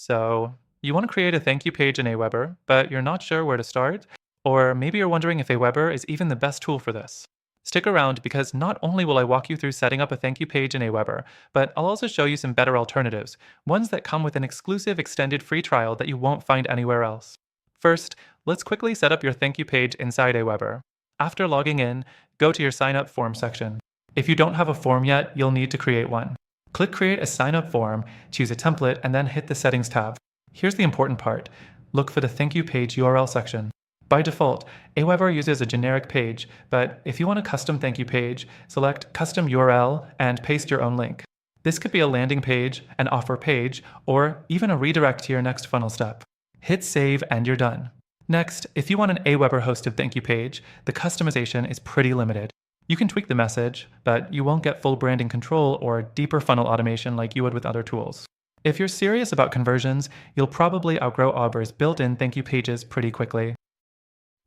So, you want to create a thank you page in AWeber, but you're not sure where to start? Or maybe you're wondering if AWeber is even the best tool for this. Stick around because not only will I walk you through setting up a thank you page in AWeber, but I'll also show you some better alternatives, ones that come with an exclusive extended free trial that you won't find anywhere else. First, let's quickly set up your thank you page inside AWeber. After logging in, go to your sign up form section. If you don't have a form yet, you'll need to create one. Click Create a Sign Up Form, choose a template, and then hit the Settings tab. Here's the important part. Look for the Thank You Page URL section. By default, AWeber uses a generic page, but if you want a custom thank you page, select Custom URL and paste your own link. This could be a landing page, an offer page, or even a redirect to your next funnel step. Hit Save and you're done. Next, if you want an AWeber hosted thank you page, the customization is pretty limited. You can tweak the message, but you won't get full branding control or deeper funnel automation like you would with other tools. If you're serious about conversions, you'll probably outgrow AWeber's built-in thank you pages pretty quickly.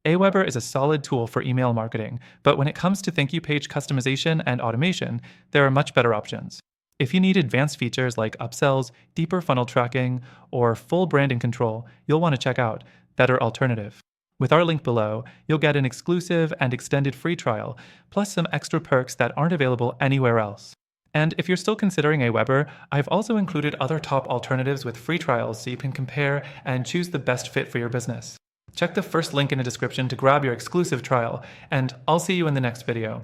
AWeber is a solid tool for email marketing, but when it comes to thank you page customization and automation, there are much better options. If you need advanced features like upsells, deeper funnel tracking, or full branding control, you'll want to check out Better Alternative. With our link below, you'll get an exclusive and extended free trial, plus some extra perks that aren't available anywhere else. And if you're still considering AWeber, I've also included other top alternatives with free trials so you can compare and choose the best fit for your business. Check the first link in the description to grab your exclusive trial, and I'll see you in the next video.